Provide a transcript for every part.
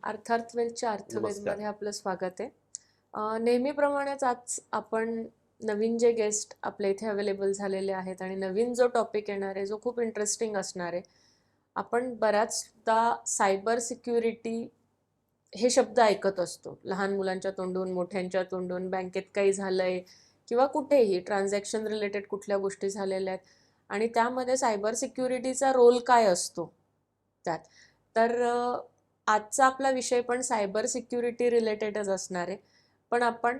अर्थात वेलच्या नमस्कार. अर्थवेधमध्ये आपलं स्वागत आहे. नेहमीप्रमाणेच आज आपण नवीन जे गेस्ट आपल्या इथे अवेलेबल झालेले आहेत आणि नवीन जो टॉपिक येणार आहे जो खूप इंटरेस्टिंग असणार आहे. आपण बऱ्याचदा सायबर सिक्युरिटी हे शब्द ऐकत असतो. लहान मुलांच्या तोंडून, मोठ्यांच्या तोंडून, बँकेत काही झालंय किंवा कुठेही ट्रान्झॅक्शन रिलेटेड कुठल्या गोष्टी झालेल्या आहेत आणि त्यामध्ये सायबर सिक्युरिटीचा रोल काय असतो त्यात. तर आजचा आपला विषय पण सायबर सिक्युरिटी रिलेटेडच असणार आहे. पण आपण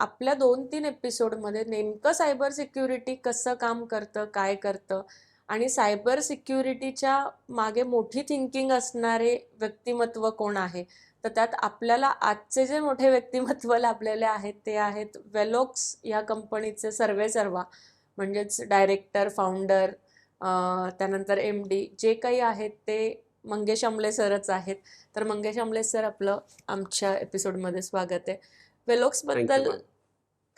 आपल्या 2-3 एपिसोडमध्ये नेमकं सायबर सिक्युरिटी कसं काम करतं, काय करतं आणि सायबर सिक्युरिटीच्या मागे मोठी थिंकिंग असणारे व्यक्तिमत्व कोण आहे. तर त्यात आपल्याला आजचे जे मोठे व्यक्तिमत्व लाभलेले आहेत ते आहेत वेलोक्स या कंपनीचे सर्वेसर्वा म्हणजेच डायरेक्टर, फाउंडर, त्यानंतर MD जे काही आहेत ते मंगेश आमले सरच आहेत. तर मंगेश आमले सर आपलं आमच्या एपिसोडमध्ये स्वागत आहे. थँक यू वेलोक्सबद्दल मॅम.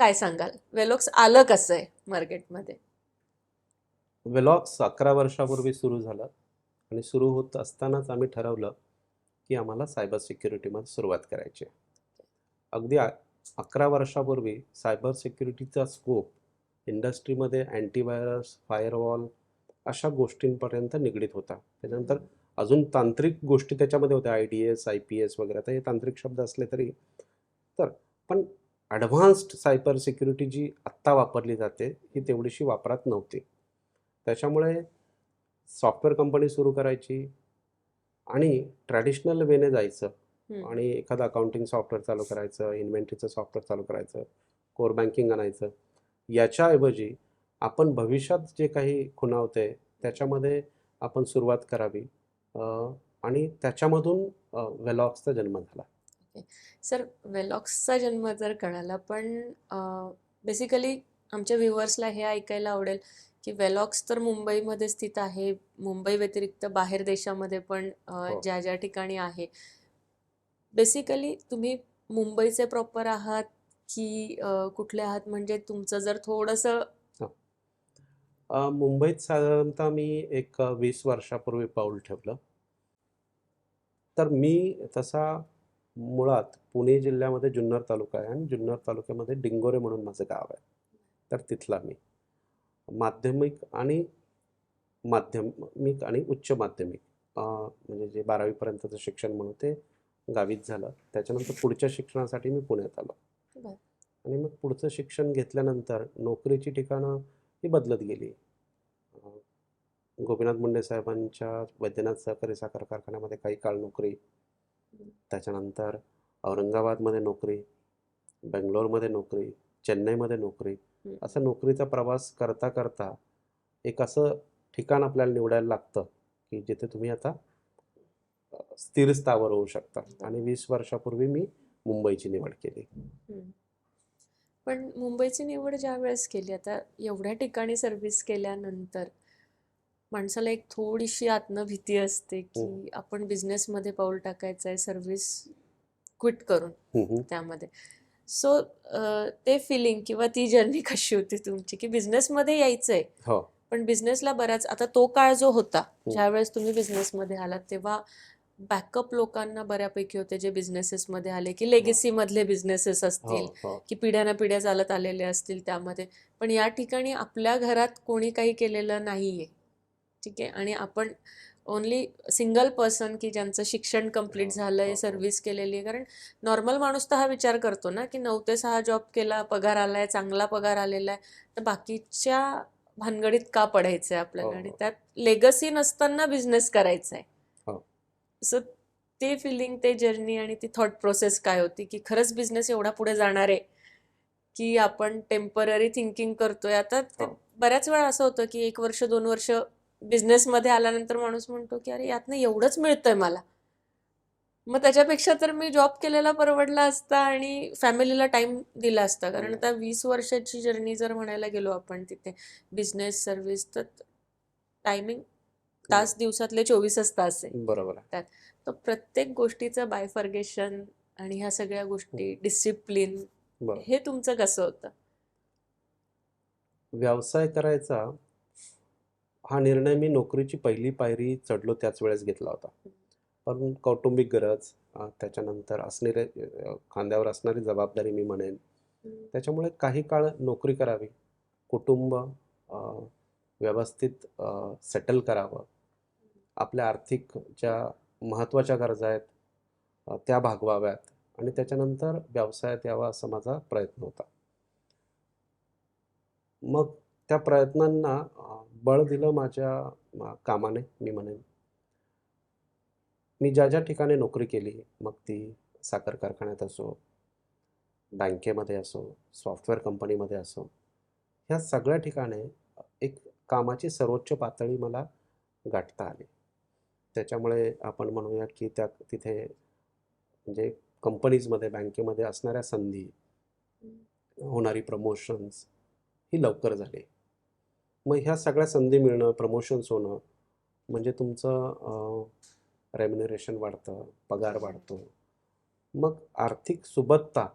काय सांगाल? वेलोक्स आलं कसं आहे मार्केटमध्ये? व्लॉग्स 11 वर्षापूर्वी सुरू झालं आणि सुरू होत असतानाच आम्ही ठरवलं की आम्हाला सायबर सिक्युरिटीमध्ये सुरुवात करायची आहे. अगदी 11 वर्षापूर्वी सायबर सिक्युरिटीचा स्कोप इंडस्ट्रीमध्ये अँटीव्हायरस, फायरवॉल अशा गोष्टींपर्यंत निगडीत होता. त्याच्यानंतर अजून तांत्रिक गोष्टी त्याच्यामध्ये होत्या, IDS, IPS वगैरे. आता हे तांत्रिक शब्द असले तरी तर पण ॲडव्हान्स्ड सायबर सिक्युरिटी जी आत्ता वापरली जाते ही तेवढीशी वापरात नव्हती. त्याच्यामुळे सॉफ्टवेअर कंपनी सुरू करायची आणि ट्रॅडिशनल वेने जायचं आणि एखादं अकाउंटिंग सॉफ्टवेअर चालू करायचं, इन्व्हेंटरीचं सॉफ्टवेअर चालू करायचं, कोर बँकिंग आणायचं. याच्याऐवजी आपण भविष्यात जे काही खुणावते त्याच्यामध्ये आपण सुरुवात करावी आणि त्याच्यामधून वेलॉक्सचा जन्म झाला. सर, वेलॉक्सचा जन्म जर कळाला पण बेसिकली आमच्या व्ह्युअर्सला हे ऐकायला आवडेल की वेलॉक्स तर मुंबईमध्ये स्थित आहे. मुंबई व्यतिरिक्त बाहेर देशामध्ये पण हो. ज्या ज्या ठिकाणी आहे. बेसिकली तुम्ही मुंबईचे प्रॉपर आहात की कुठले आहात? म्हणजे तुमचं जर थोडंसं मुंबईत साधारणतः मी एक 20 वर्षापूर्वी पाऊल ठेवलं. तर मी तसा मुळात पुणे जिल्ह्यामध्ये जुन्नर तालुका आहे आणि जुन्नर तालुक्यामध्ये डिंगोरे म्हणून माझं गाव आहे. तर तिथला मी माध्यमिक आणि उच्च माध्यमिक म्हणजे जे 12वी पर्यंतचं शिक्षण म्हणून ते गावीच झालं. त्याच्यानंतर पुढच्या शिक्षणासाठी मी पुण्यात आलो बरं. आणि मग पुढचं शिक्षण घेतल्यानंतर नोकरीची ठिकाणं ही बदलत गेली. गोपीनाथ मुंडे साहेबांच्या वैद्यनाथ सहकारी साखर कारखान्यामध्ये काही काळ नोकरी, त्याच्यानंतर औरंगाबादमध्ये नोकरी, बेंगलोरमध्ये नोकरी, चेन्नईमध्ये नोकरी, असा नोकरीचा प्रवास करता करता एक असं ठिकाण आपल्याला निवडायला लागतं की जिथे तुम्ही आता स्थिर स्थावर होऊ शकता. आणि 20 वर्षापूर्वी मी मुंबईची निवड केली. पण मुंबईची निवड ज्या वेळेस केली, आता एवढ्या ठिकाणी सर्व्हिस केल्यानंतर माणसाला एक थोडीशी आत्मभीती असते की आपण बिझनेसमध्ये पाऊल टाकायचं आहे, सर्व्हिस क्विट करून त्यामध्ये. सो ते फिलिंग किंवा ती जर्नी कशी होती तुमची की बिझनेसमध्ये यायचंय हो. पण बिझनेसला बराच आता तो काळ जो होता ज्यावेळेस तुम्ही बिझनेसमध्ये आलात तेव्हा बॅकअप लोकांना बऱ्यापैकी होते जे बिझनेसेसमध्ये आले की लेगेसी मधले बिझनेसेस असतील की पिढ्यानपिढ्या चालत आलेले असतील त्यामध्ये. पण या ठिकाणी आपल्या घरात कोणी काही केलेलं नाहीये, ठीक आहे, आणि आपण ओनली सिंगल पर्सन की ज्यांचं शिक्षण कंप्लीट झालंय, सर्व्हिस केलेली आहे. कारण नॉर्मल माणूस तर हा विचार करतो ना की 9 ते 6 जॉब केला, पगार आलाय, चांगला पगार आलेला आहे, तर बाकीच्या भानगडीत का पडायचंय आपल्याला आणि त्यात लेगसी नसताना बिझनेस करायचा आहे. सो ते फिलिंग, ते जर्नी आणि ती थॉट प्रोसेस काय होती की खरंच बिझनेस एवढा पुढे जाणार आहे की आपण टेम्पररी थिंकिंग करतोय. आता ते बऱ्याच वेळा असं होतं की 1 वर्ष 2 वर्ष बिझनेसमध्ये आल्यानंतर माणूस म्हणतो की अरे यातनं एवढंच मिळतंय मला, मग त्याच्यापेक्षा तर मी जॉब केलेला परवडला असता आणि फॅमिलीला टाइम दिला असता. कारण आता 20 वर्षाची जर्नी जर म्हणायला गेलो आपण तिथे बिझनेस सर्व्हिस, तर टायमिंग तास दिवसातले 24च तास आहे. बरोबर. त्यात तर प्रत्येक गोष्टीचं बायफर्गेशन आणि ह्या सगळ्या गोष्टी, डिसिप्लिन, हे तुमचं कसं होतं? व्यवसाय करायचा हा निर्णय मी नोकरीची पहिली पायरी चढलो त्याच वेळेस घेतला होता. पण कौटुंबिक गरज, त्याच्यानंतर असणारे खांद्यावर असणारी जबाबदारी मी म्हणेन. त्याच्यामुळे काही काळ नोकरी करावी, कुटुंब व्यवस्थित सेटल करावं, आपल्या आर्थिक ज्या महत्त्वाच्या गरजा आहेत त्या भागवाव्यात आणि त्याच्यानंतर व्यवसायात यावा असा माझा प्रयत्न होता. मग त्या प्रयत्नांना बळ दिलं माझ्या कामाने मी म्हणेन. मी ज्या ठिकाणी नोकरी केली, मग ती साखर कारखान्यात असो, बँकेमध्ये असो, सॉफ्टवेअर कंपनीमध्ये असो, ह्या सगळ्या ठिकाणी एक कामाची सर्वोच्च पातळी मला गाठता आली. त्याच्यामुळे आपण म्हणूया की तिथे म्हणजे कंपनीजमध्ये, बँकेमध्ये असणाऱ्या संधी, होणारी प्रमोशन्स ही लवकर झाली. मग ह्या सगळ्या संधी मिळणं, प्रमोशन्स होणं म्हणजे तुमचं रेम्युनरेशन वाढतं, पगार वाढतो. मग आर्थिक सुबत्ता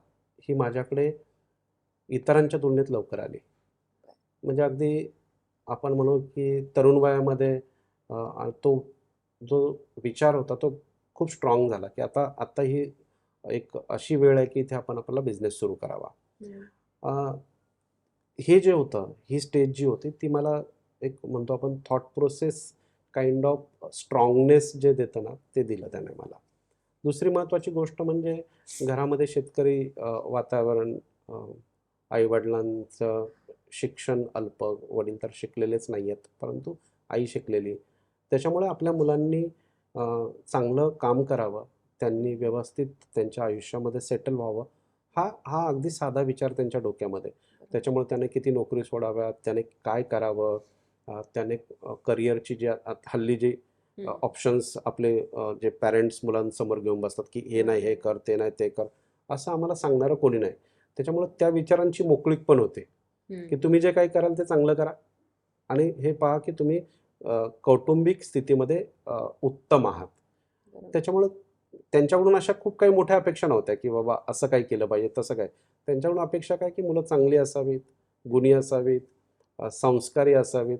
ही माझ्याकडे इतरांच्या तुलनेत लवकर आली. म्हणजे अगदी आपण म्हणू की तरुण वयामध्ये तो जो विचार होता तो खूप स्ट्रॉंग झाला की आता ही एक अशी वेळ आहे की इथे आपण आपला बिझनेस सुरू करावा. हे जे होतं, ही स्टेज जी होती ती मला एक म्हणतो आपण थॉट प्रोसेस काइंड ऑफ स्ट्रॉंगनेस जे देतं ना ते दिलं त्याने मला. दुसरी महत्त्वाची गोष्ट म्हणजे घरामध्ये शेतकरी वातावरण, आईवडिलांचं शिक्षण अल्प, वडील तर शिकलेलेच नाही आहेत, परंतु आई शिकलेली. त्याच्यामुळे आपल्या मुलांनी चांगलं काम करावं, त्यांनी व्यवस्थित त्यांच्या आयुष्यामध्ये सेटल व्हावं, हा अगदी साधा विचार त्यांच्या डोक्यामध्ये. त्याच्यामुळे त्याने किती नोकरी सोडाव्यात, त्याने काय करावं, त्याने करिअरची जी हल्ली जी ऑप्शन्स आपले जे पॅरेंट्स मुलांसमोर घेऊन बसतात की हे नाही हे कर, ते नाही ते कर, असं आम्हाला सांगणारं कोणी नाही. त्याच्यामुळे त्या विचारांची मोकळीक पण होते की तुम्ही जे काही कराल ते चांगलं करा आणि हे पहा की तुम्ही कौटुंबिक स्थितीमध्ये उत्तम आहात. त्याच्यामुळं त्यांच्याकडून अशा खूप काही मोठ्या अपेक्षा नव्हत्या की बाबा असं काय केलं पाहिजे, तसं काय. त्यांच्याकडून अपेक्षा काय की मुलं चांगली असावीत, गुणी असावीत, संस्कारी असावीत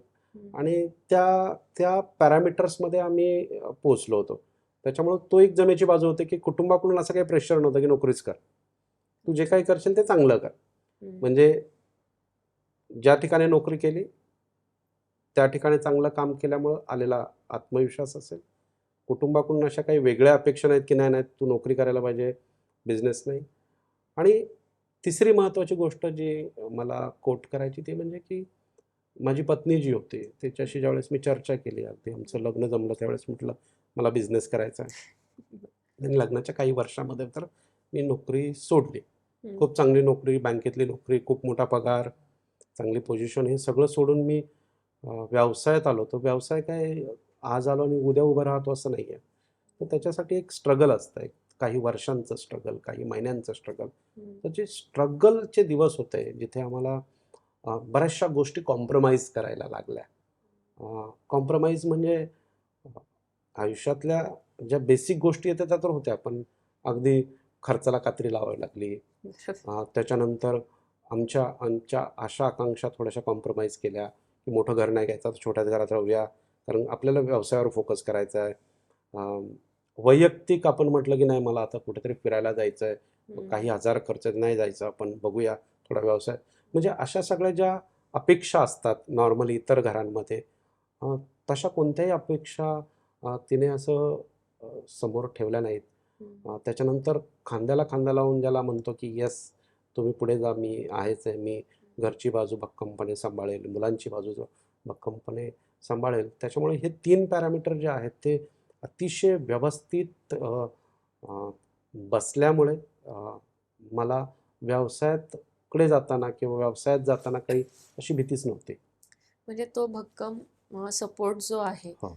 आणि त्या पॅरामीटर्समध्ये आम्ही पोचलो होतो. त्याच्यामुळं तो एक जमेची बाजू होती की कुटुंबाकडून असं काही प्रेशर नव्हतं की नोकरीच कर. तू जे काही करशील ते चांगलं कर. म्हणजे ज्या ठिकाणी नोकरी केली त्या ठिकाणी चांगलं काम केल्यामुळं आलेला आत्मविश्वास असेल. कुटुंबाकडून अशा काही वेगळ्या अपेक्षा नाहीत की नाही तू नोकरी करायला पाहिजे, बिझनेस नाही. आणि तिसरी महत्त्वाची गोष्ट जी मला कोट करायची ती म्हणजे की माझी पत्नी जी होती त्याच्याशी ज्यावेळेस मी चर्चा केली, अगदी आमचं लग्न जमलं त्यावेळेस म्हटलं मला बिझनेस करायचा आहे. आणि लग्नाच्या काही वर्षामध्ये तर मी नोकरी सोडली. खूप चांगली नोकरी, बँकेतली नोकरी, खूप मोठा पगार, चांगली पोझिशन, हे सगळं सोडून मी व्यवसायात आलो. तो व्यवसाय काय आज आलो आणि उद्या उभं राहतो असं नाही आहे. तर त्याच्यासाठी एक स्ट्रगल असतं, एक काही वर्षांचं स्ट्रगल, काही महिन्यांचं स्ट्रगल. तर जे स्ट्रगलचे दिवस होते जिथे आम्हाला बऱ्याचशा गोष्टी कॉम्प्रोमाइज करायला लागल्या. कॉम्प्रोमाइज म्हणजे आयुष्यातल्या ज्या बेसिक गोष्टी येतात त्या तर होत्या, पण अगदी खर्चाला कात्री लावावी लागली. त्याच्यानंतर आमच्या आशा आकांक्षा थोड्याशा कॉम्प्रोमाइज केल्या की मोठं घर नाही घ्यायचं, छोट्याच घरात राहूया, कारण आपल्याला व्यवसायावर फोकस करायचा आहे. वैयक्तिक आपण म्हटलं की नाही मला आता कुठेतरी फिरायला जायचं आहे, काही हजार खर्च नाही जायचं, आपण बघूया थोडा व्यवसाय. म्हणजे अशा सगळ्या ज्या अपेक्षा असतात नॉर्मली इतर घरांमध्ये, तशा कोणत्याही अपेक्षा तिने असं समोर ठेवल्या नाहीत. त्याच्यानंतर खांद्याला खांदा लावून ज्याला म्हणतो की येस तुम्ही पुढे जा, मी आहेच आहे, मी घरची बाजू भक्कमपणे सांभाळेल, मुलांची बाजू भक्कमपणे सांभाळेल. त्याच्यामुळे हे 3 पॅरामीटर जे आहेत ते अतिशय व्यवस्थित बसल्यामुळे मला व्यवसायाकडे जाताना किंवा व्यवसायात जाताना काही अशी भीतीच नव्हती. म्हणजे तो भक्कम सपोर्ट जो आहे हो.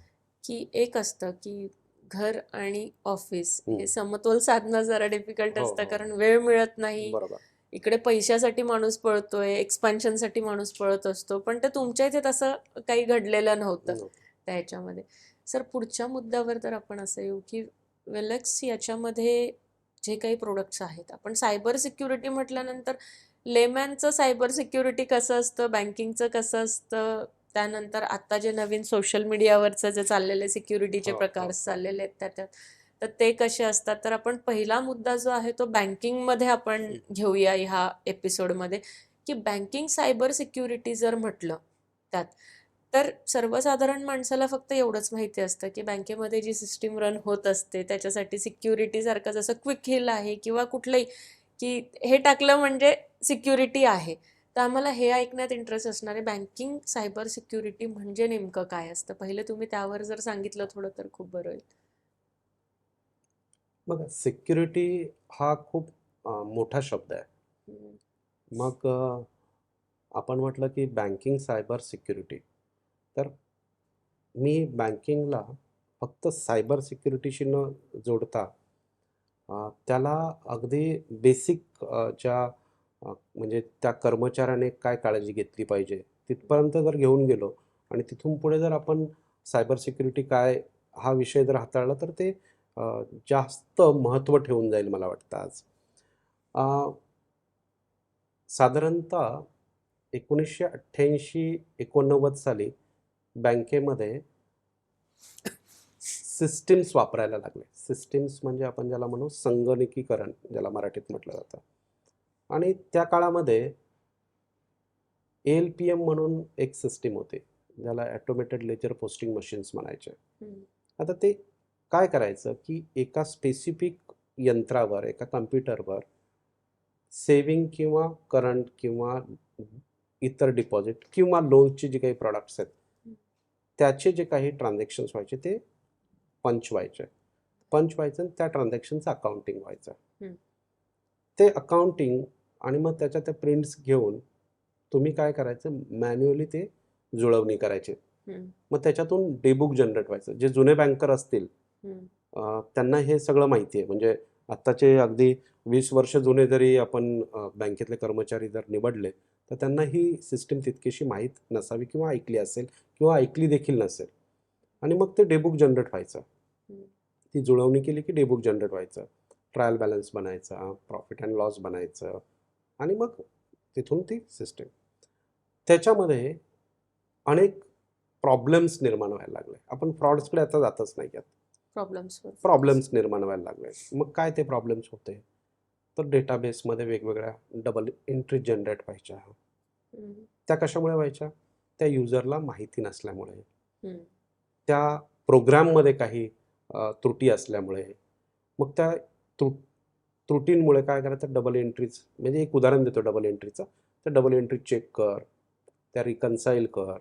की एक असतं की घर आणि ऑफिस हे समतोल साधणं जरा डिफिकल्ट हो, असतं, हो. कारण वेळ मिळत नाही. बरोबर. इकडे पैशासाठी माणूस पळतोय, एक्सपान्शनसाठी माणूस पळत असतो, पण ते तुमच्या इथे तसं काही घडलेलं नव्हतं त्या ह्याच्यामध्ये. सर, पुढच्या मुद्द्यावर तर आपण असं येऊ की वेलेक्स याच्यामध्ये जे काही प्रोडक्ट्स आहेत, आपण सायबर सिक्युरिटी म्हटल्यानंतर लेमॅनचं सायबर सिक्युरिटी कसं असतं, बँकिंगचं कसं असतं, त्यानंतर आता जे नवीन सोशल मीडियावरचं जे चाललेले सिक्युरिटीचे प्रकार चाललेले आहेत त्याच्यात तर ते कसे असतात, तर आपण पहिला मुद्दा जो आहे तो बँकिंगमध्ये आपण घेऊया ह्या एपिसोडमध्ये, की बँकिंग सायबर सिक्युरिटी जर म्हटलं त्यात, तर सर्वसाधारण माणसाला फक्त एवढंच माहिती असतं की बँकेमध्ये जी सिस्टीम रन होत असते त्याच्यासाठी सिक्युरिटी सारखं जसं क्विक हिल आहे किंवा कुठलंही, की हे टाकलं म्हणजे सिक्युरिटी आहे. तर आम्हाला हे ऐकण्यात इंटरेस्ट असणार आहे, बँकिंग सायबर सिक्युरिटी म्हणजे नेमकं काय असतं? पहिले तुम्ही त्यावर जर सांगितलं थोडं तर खूप बरं होईल. बघा, सिक्युरिटी हा खूप मोठा शब्द आहे. हम्म, मग आपण म्हटलं की बँकिंग सायबर सिक्युरिटी, तर मी बँकिंगला फक्त सायबर सिक्युरिटीशी न जोडता त्याला अगदी बेसिक ज्या म्हणजे त्या कर्मचाऱ्याने काय काळजी घेतली पाहिजे तिथपर्यंत जर घेऊन गेलो आणि तिथून पुढे जर आपण सायबर सिक्युरिटी काय हा विषय जर हाताळला तर ते जास्त महत्त्व ठेवून जाईल मला वाटतं आज. अ, साधारणतः 1988-89 साली बँकेमध्ये सिस्टीम्स वापरायला लागले. सिस्टीम्स म्हणजे आपण ज्याला म्हणू संगणकीकरण, ज्याला मराठीत म्हटलं जातं. आणि त्या काळामध्ये ALPM म्हणून एक सिस्टीम होती, ज्याला ऑटोमेटेड लेजर पोस्टिंग मशीन्स म्हणायचे. हम्म, आता ते काय करायचं, की एका स्पेसिफिक यंत्रावर, एका कॉम्प्युटरवर सेव्हिंग किंवा करंट किंवा इतर डिपॉझिट किंवा लोनची जी काही प्रॉडक्ट्स आहेत, त्याचे जे काही ट्रान्झॅक्शन्स व्हायचे ते पंच व्हायचे. पंच व्हायचं आणि त्या ट्रान्झॅक्शनचं अकाउंटिंग व्हायचं. हम्म, ते अकाउंटिंग आणि मग त्याच्या त्या प्रिंट्स घेऊन तुम्ही काय करायचं, मॅन्युअली ते जुळवणी करायचे. हम्म, मग त्याच्यातून डेबुक जनरेट व्हायचं. जे जुने बँकर असतील हम्म, त्यांना हे सगळं माहिती आहे. म्हणजे आत्ताचे अगदी 20 वर्ष जुने जरी आपण बँकेतले कर्मचारी जर निवडले, तर त्यांना ही सिस्टीम तितकीशी माहीत नसावी किंवा ऐकली असेल किंवा ऐकली देखील नसेल. आणि मग ते डेबुक जनरेट व्हायचं. हम्म, ती जुळवणी केली की डेबुक जनरेट व्हायचं. ट्रायल बॅलन्स बनायचा, प्रॉफिट अँड लॉस बनायचं आणि मग तिथून ती सिस्टीम. त्याच्यामध्ये अनेक प्रॉब्लेम्स निर्माण व्हायला लागले. आपण फ्रॉड्सकडे आता जातच नाही आहेत. प्रॉब्लेम्स प्रॉब्लेम्स निर्माण व्हायला लागले. मग काय ते प्रॉब्लेम्स होते? तर डेटाबेसमध्ये वेगवेगळ्या डबल एंट्री जनरेट व्हायच्या. त्या कशामुळे व्हायच्या? त्या युजरला माहिती नसल्यामुळे. त्या प्रोग्राममध्ये काही त्रुटी असल्यामुळे. मग त्या त्रुट त्रुटींमुळे काय करायचं, डबल एंट्रीज, म्हणजे एक उदाहरण देतो डबल एंट्रीचं. तर डबल एंट्री चेक कर, त्या रिकन्साईल कर.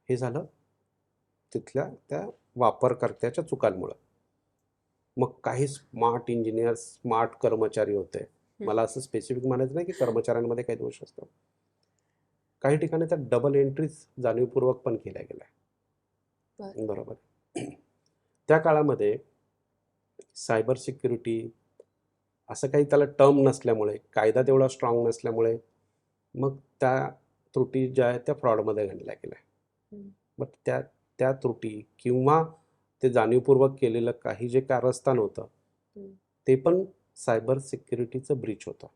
हे झालं तिथल्या त्या वापरकर्त्याच्या चुकांमुळं. मग काही स्मार्ट इंजिनियर, स्मार्ट कर्मचारी होते. मला असं स्पेसिफिक म्हणायचं नाही की कर्मचाऱ्यांमध्ये काही दोष असतो. काही ठिकाणी त्या डबल एंट्रीज जाणीवपूर्वक पण केल्या गेल्या. बरोबर. त्या काळामध्ये सायबर सिक्युरिटी असं काही त्याला टर्म नसल्यामुळे, कायदा तेवढा स्ट्रॉंग नसल्यामुळे मग त्या त्रुटी ज्या आहेत त्या फ्रॉडमध्ये गणल्या गेल्या. बट त्या त्या त्रुटी किंवा ते जाणीवपूर्वक केलेलं काही जे कारस्थान होतं ते पण सायबर सिक्युरिटीचं ब्रीच होतं.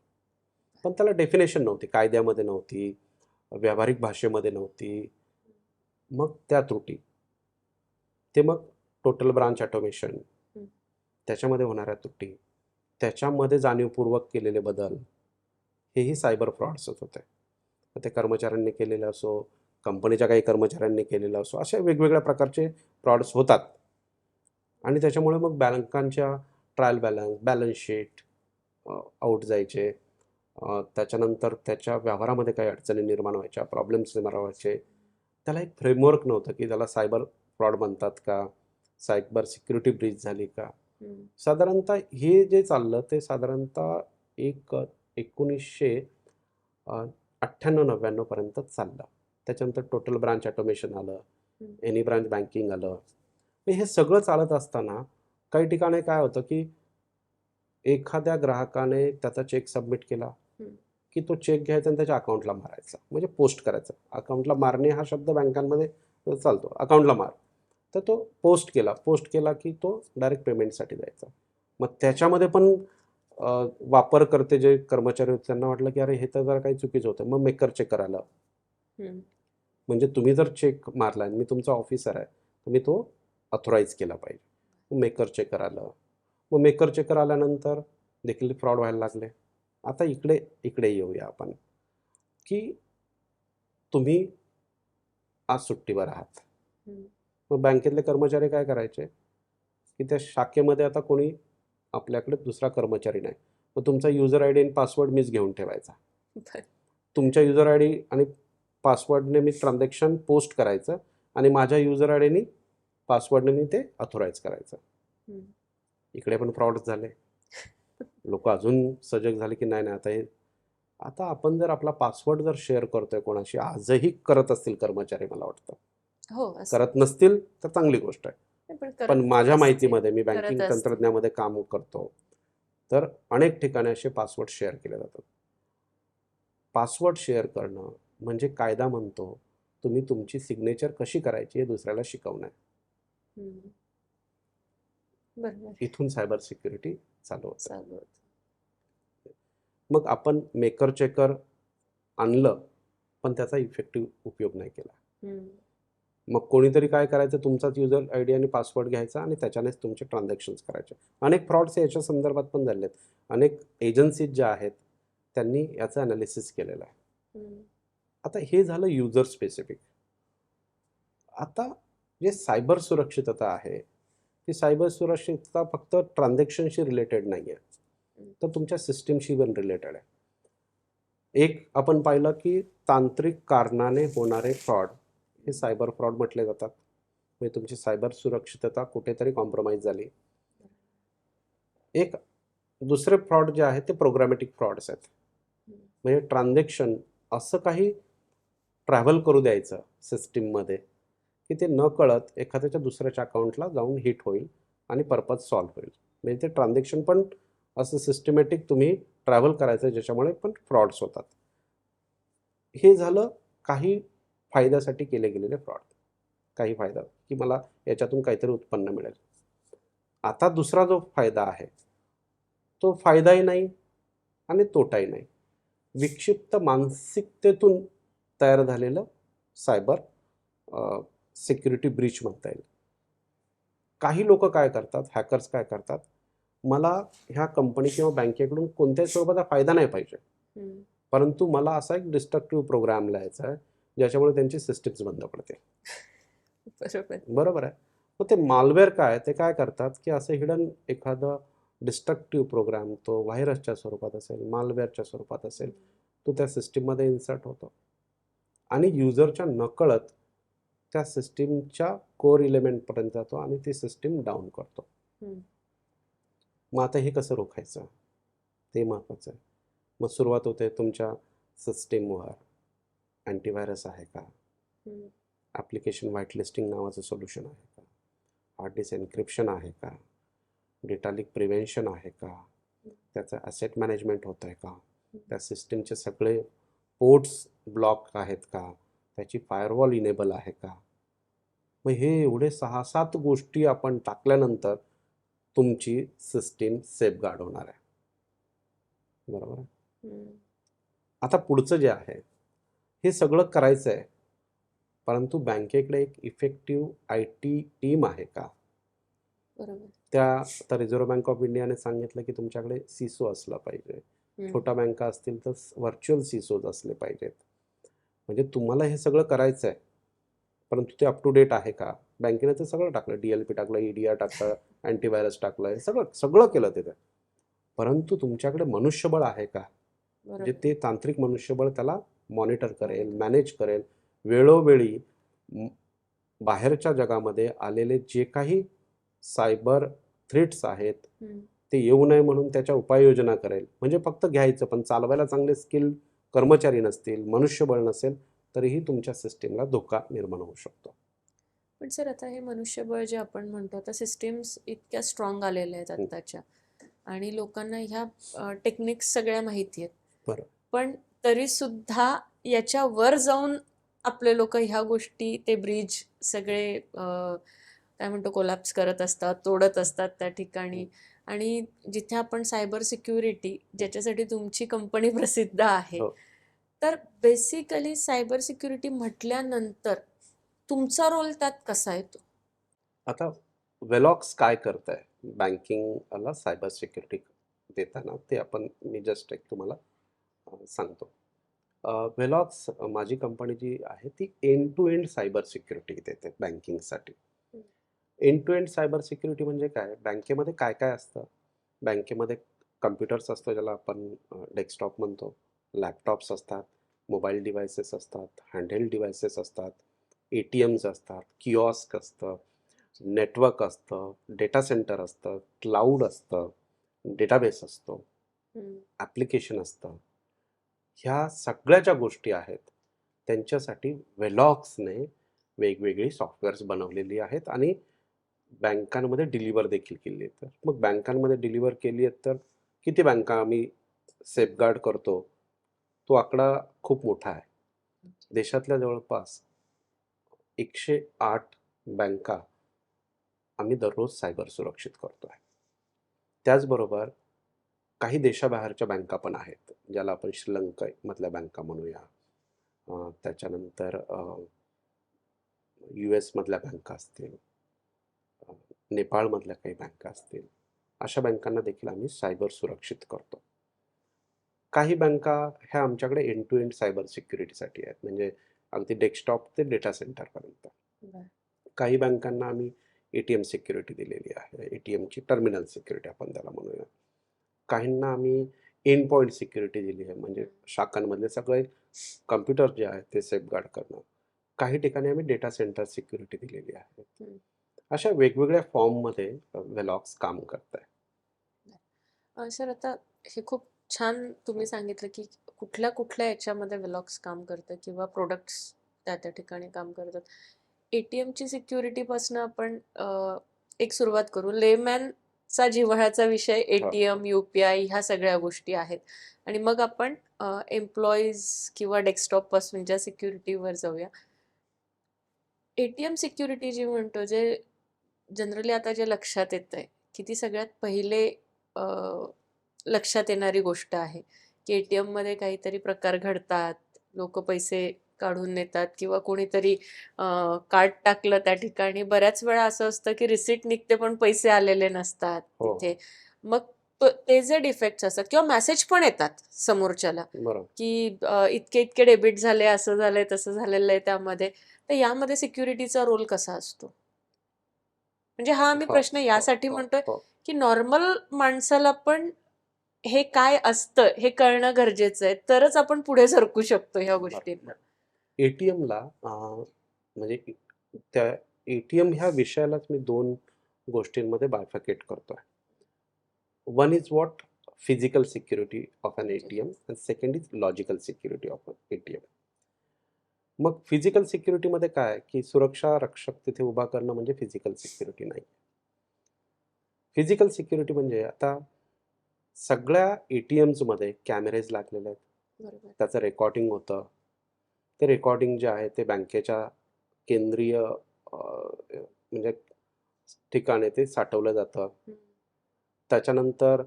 पण त्याला डेफिनेशन नव्हती, कायद्यामध्ये नव्हती, व्यावहारिक भाषेमध्ये नव्हती. मग त्या त्रुटी, ते मग टोटल ब्रांच ऑटोमेशन, त्याच्यामध्ये होणाऱ्या त्रुटी, त्याच्यामध्ये जाणीवपूर्वक केलेले बदल, हेही सायबर फ्रॉड्सच होते. ते कर्मचाऱ्यांनी केलेलं असो, कंपनीच्या काही कर्मचाऱ्यांनी केलेलं असो, अशा वेगवेगळ्या प्रकारचे फ्रॉड्स होतात. आणि त्याच्यामुळे मग बँकांच्या trial balance, balance sheet out जायचे. त्याच्यानंतर त्याच्या व्यवहारामध्ये काही अडचणी निर्माण व्हायच्या, प्रॉब्लेम्स निर्माण व्हायचे. त्याला एक फ्रेमवर्क नव्हतं की त्याला सायबर फ्रॉड म्हणतात का, सायबर सिक्युरिटी ब्रीच झाली का. साधारणतः हे जे चाललं ते साधारणतः 1998-99 पर्यंतच चाललं. त्याच्यानंतर टोटल ब्रांच ऑटोमेशन आलं, एनी ब्रांच बँकिंग आलं. हे सगळं चालत असताना काही ठिकाणी काय होतं की एखाद्या ग्राहकाने त्याचा चेक सबमिट केला की तो चेक घ्यायचा आणि त्याच्या अकाउंटला मारायचा, म्हणजे पोस्ट करायचा. अकाउंटला मारणे हा शब्द बँकांमध्ये चालतो, अकाउंटला मार. तर तो पोस्ट केला की तो डायरेक्ट पेमेंटसाठी जायचा. मग त्याच्यामध्ये पण वापरकर्ते जे कर्मचारी होते त्यांना वाटलं की अरे हे तर जरा काही चुकीचं होतं. मग मेकर चेकर आलं. म्हणजे तुम्ही जर चेक मारला आणि मी तुमचा ऑफिसर आहे तर मी तो ऑथोराईज केला पाहिजे. मेकर चेकर आलं. मग मेकर चेकर आल्यानंतर देखील फ्रॉड व्हायला लागले. आता इकडे इकडे येऊया आपण, की तुम्ही आज सुट्टीवर आहात. हम्म. मग बँकेतले कर्मचारी काय करायचे, की त्या शाखेमध्ये आता कोणी आपल्याकडे दुसरा कर्मचारी नाही. मग तुमचा युजर आय डी आणि पासवर्ड मीच घेऊन ठेवायचा. बरं. तुमच्या युजर आय डी आणि पासवर्डने मी ट्रान्झॅक्शन पोस्ट करायचं आणि माझ्या युजर आय डीने पासवर्डने मी ते ऑथोराईज करायचं. हम्म. इकडे पण फ्रॉड झाले. लोक अजून सजग झाले की नाही नाही आता हे, आता आपण जर आपला पासवर्ड जर शेअर करतोय कोणाशी, आजही करत असतील कर्मचारी मला वाटतं, हो असं करत नसतील तर चांगली गोष्ट आहे. नाही, पण पण करत माझ्या असतील, माहितीमध्ये, मी करत बँकिंग असतील. तंत्रज्ञानामध्ये काम करतो, तर अनेक ठिकाणी असे पासवर्ड शेअर केले जातात. पासवर्ड शेअर करणं म्हणजे कायदा म्हणतो तुम्ही तुमची सिग्नेचर कशी करायची हे दुसऱ्याला शिकवणं आहे. हम्म. बरोबर इथून सायबर सिक्युरिटी चालू होतं. चालू होतं. मग आपण मेकर चेकर आणलं, पण त्याचा इफेक्टिव्ह उपयोग नाही केला. हम्म. मग कोणीतरी काय करायचं, तुमचाच युजर आय डी आणि पासवर्ड घ्यायचा आणि त्याच्यानेच तुमचे ट्रान्झॅक्शन्स करायचे. अनेक फ्रॉड्स याच्या संदर्भात पण झालेत. अनेक एजन्सीज ज्या आहेत त्यांनी याचं अनालिसिस केलेलं आहे. हम्म. आता हे झालं युजर स्पेसिफिक. आता जे सायबर सुरक्षितता आहे, ती सायबर सुरक्षितता फक्त ट्रान्झॅक्शनशी रिलेटेड नाही आहे, तर तुमच्या सिस्टीमशी पण रिलेटेड आहे. एक आपण पाहिलं की तांत्रिक कारणाने होणारे फ्रॉड हे सायबर फ्रॉड म्हटले जातात. म्हणजे तुमची सायबर सुरक्षितता कुठेतरी कॉम्प्रोमाइज झाली. एक दुसरे फ्रॉड जे आहेत ते प्रोग्रामॅटिक फ्रॉड्स आहेत. म्हणजे ट्रान्झॅक्शन असं काही ट्रॅव्हल करू द्यायचं सिस्टीममध्ये की ते न कळत एखाद्याच्या दुसऱ्याच्या अकाउंटला जाऊन हिट होईल आणि पर्पज सॉल्व्ह होईल. म्हणजे ते ट्रान्झॅक्शन पण असं सिस्टमॅटिक तुम्ही ट्रॅव्हल करायचं, ज्याच्यामुळे पण फ्रॉड्स होतात. हे झालं काही फायद्यासाठी केले गेलेले फ्रॉड. काही फायदा की मला याच्यातून काहीतरी उत्पन्न मिळेल. आता दुसरा जो फायदा आहे तो फायदाही नाही आणि तोटाही नाही. विक्षिप्त मानसिकतेतून तयार झालेलं सायबर सिक्युरिटी ब्रीच म्हणता येईल. काही लोक काय करतात, हॅकर्स काय करतात, मला ह्या कंपनी किंवा बँकेकडून कोणत्याही स्वरूपाचा फायदा नाही पाहिजे, हम्म. परंतु मला असा एक डिस्ट्रक्टिव्ह प्रोग्राम लिहायचा आहे ज्याच्यामुळे त्यांची सिस्टीम्स बंद पडते. बरोबर. बरोबर आहे. मग ते मालवेअर काय, ते काय करतात की असं हिडन एखादं डिस्ट्रक्टिव्ह प्रोग्राम, तो व्हायरसच्या स्वरूपात असेल, मालवेअरच्या स्वरूपात असेल, तो त्या सिस्टीममध्ये इन्सर्ट होतो आणि युजरच्या नकळत त्या सिस्टीमच्या कोर इलेमेंटपर्यंत जातो आणि ती सिस्टीम डाऊन करतो. हम्म. मग आता हे कसं रोखायचं ते महत्त्वाचं आहे. मग सुरुवात होते तुमच्या सिस्टीमवर अँटीव्हायरस आहे का, हम्म. ॲप्लिकेशन व्हाईट लिस्टिंग नावाचं सोल्युशन आहे का, हार्ड डिस्क एन्क्रिप्शन आहे का, डेटा लीक प्रिव्हेन्शन आहे का, त्याचं ॲसेट मॅनेजमेंट होतं आहे का, त्या सिस्टीमचे सगळे पोर्ट्स ब्लॉक आहेत का, त्याची फायरवॉल इनेबल आहे का. मग हे एवढे 6-7 गोष्टी आपण टाकल्यानंतर तुमची सिस्टीम सेफगार्ड होणार आहे. बरोबर आहे. हम्म. आता पुढचं जे आहे हे सगळं करायचं आहे, परंतु बँकेकडे एक इफेक्टिव्ह आय टी टीम आहे का. बरोबर. त्या आता रिझर्व्ह बँक ऑफ इंडियाने सांगितलं की तुमच्याकडे सीसो असला पाहिजे. हम्म. छोट्या बँका असतील तर व्हर्च्युअल सीसोज असले पाहिजेत. म्हणजे तुम्हाला हे सगळं करायचं आहे, परंतु ते अप टू डेट आहे का. बँकेने ते सगळं टाकलं, DLP टाकलं, EDR टाकलं, अँटीव्हायरस टाकलं, हे सगळं सगळं केलं तिथे, परंतु तुमच्याकडे मनुष्यबळ आहे का. म्हणजे बरोबर. ते तांत्रिक मनुष्यबळ त्याला मॉनिटर करेल, मॅनेज करेल, वेळोवेळी बाहेरच्या जगामध्ये आलेले जे काही सायबर थ्रेट्स आहेत हम्म. ते येऊ नये म्हणून त्याच्या उपाययोजना करेल. म्हणजे फक्त घ्यायचं, पण चालवायला चांगले स्किल कर्मचारी नसतील, मनुष्यबळ नसेल, तरीही तुमच्या सिस्टीमला धोका निर्माण होऊ शकतो. पण सर आता हे मनुष्यबळ जे आपण म्हणतो, आता सिस्टीम्स इतक्या स्ट्रॉंग आलेल्या आहेत आत्ताच्या आणि लोकांना ह्या टेक्निक्स सगळ्या माहिती आहेत. बरं. पण तरी सुद्धा याच्यावर जाऊन आपले लोक ह्या गोष्टी, ते ब्रिज सगळे काय म्हणतो कोलॅप्स करत असतात, तोडत असतात त्या ठिकाणी. आणि जिथे आपण सायबर सिक्युरिटी, ज्याच्यासाठी तुमची कंपनी प्रसिद्ध आहे, हो. तर बेसिकली सायबर सिक्युरिटी म्हटल्यानंतर तुमचा रोल त्यात कसा येतो. आता वेलॉक्स काय करत आहे बँकिंगला सायबर सिक्युरिटी देताना, ते मी जस्ट एक तुम्हाला सांगतो. वेलॉक्स माझी कंपनी जी आहे ती end to end cyber security देते बँकिंगसाठी. End to end cyber security म्हणजे काय? बँकेमध्ये काय काय असतं? बँकेमध्ये कम्प्युटर्स असतो, ज्याला आपण डेस्कटॉप म्हणतो, लॅपटॉप्स असतात, मोबाईल डिव्हायसेस असतात, हँडहेल्ड डिव्हायसेस असतात, ATMs असतात, किऑस्क असतं, नेटवर्क असतं, डेटा सेंटर असतं, क्लाउड असतं, डेटाबेस असतो, ॲप्लिकेशन असतं. ह्या सगळ्या ज्या गोष्टी आहेत त्यांच्यासाठी वेलॉक्सने वेगवेगळी सॉफ्टवेअर्स बनवलेली आहेत आणि बँकांमध्ये डिलिव्हर देखील केली आहेत. तर मग बँकांमध्ये डिलिव्हर केली आहेत तर किती बँका आम्ही सेफगार्ड करतो? तो आकडा खूप मोठा आहे. देशातल्या जवळपास 108 बँका आम्ही दररोज सायबर सुरक्षित करतो आहे. त्याचबरोबर काही देशाबाहेरच्या बँका पण आहेत, ज्याला आपण श्रीलंकेमधल्या बँका म्हणूया. त्याच्यानंतर US मधल्या बँका असतील, नेपाळमधल्या काही बँका असतील, अशा बँकांना देखील आम्ही सायबर सुरक्षित करतो. काही बँका ह्या आमच्याकडे एंड टू एंड सायबर सिक्युरिटीसाठी आहेत, म्हणजे अगदी डेस्कटॉप ते डेटा सेंटरपर्यंत. काही बँकांना आम्ही ATM सिक्युरिटी दिलेली आहे, ATMची टर्मिनल सिक्युरिटी आपण त्याला म्हणूया. काहींना आम्ही एंड पॉईंट सिक्युरिटी दिली आहे, म्हणजे शाखांमधले सगळे कम्प्युटर जे आहेत ते सेफगार्ड करणं. काही ठिकाणी आम्ही डेटा सेंटर सिक्युरिटी दिलेली आहे. अशा वेगवेगळ्या फॉर्ममध्ये वेलॉक्स काम करत आहे. सर, आता हे खूप छान तुम्ही सांगितलं की कुठल्या कुठल्या याच्यामध्ये वेलॉक्स काम करतं किंवा प्रोडक्ट्स त्या त्या ठिकाणी काम करतात. ATMची सिक्युरिटीपासून आपण एक सुरुवात करू. लेमॅनचा जिव्हाळ्याचा विषय ATM, UPI ह्या सगळ्या गोष्टी आहेत आणि मग आपण एम्प्लॉईज किंवा डेस्कटॉप पासूनच्या सिक्युरिटीवर जाऊया. ATM सिक्युरिटी जी म्हणतो, जे जनरली आता जे लक्षात येतंय की ती सगळ्यात पहिले लक्षात येणारी गोष्ट आहे की ATM मध्ये काहीतरी प्रकार घडतात, लोक पैसे काढून नेतात किंवा कोणीतरी कार्ड टाकलं त्या ठिकाणी. बऱ्याच वेळा असं असतं की रिसिट निघते पण पैसे आलेले नसतात तिथे. मग ते जे डिफेक्ट्स असतात किंवा मेसेज पण येतात समोरच्याला की इतके इतके डेबिट झाले, असं झालंय, तसं झालेलं आहे त्यामध्ये. तर यामध्ये सिक्युरिटीचा रोल कसा असतो? म्हणजे हा आम्ही प्रश्न यासाठी म्हणतोय की नॉर्मल माणसाला पण हे काय असतं हे कळणं गरजेचं आहे, तरच आपण पुढे सरकू शकतो ह्या गोष्टींना. ATMला म्हणजे त्या ATM ह्या विषयालाच मी 2 गोष्टींमध्ये बायफर्केट करतोय. One is what physical security of an ATM and second is logical security of an ATM. मग फिजिकल सिक्युरिटीमध्ये काय की सुरक्षा रक्षक तिथे उभा करणं म्हणजे फिजिकल सिक्युरिटी नाही. फिजिकल सिक्युरिटी म्हणजे आता सगळ्या ATMsमध्ये कॅमेरेज लागलेले आहेत, त्याचं रेकॉर्डिंग होतं. ते रेकॉर्डिंग जे आहे ते बँकेच्या केंद्रीय म्हणजे ठिकाणी ते साठवलं जातं. त्याच्यानंतर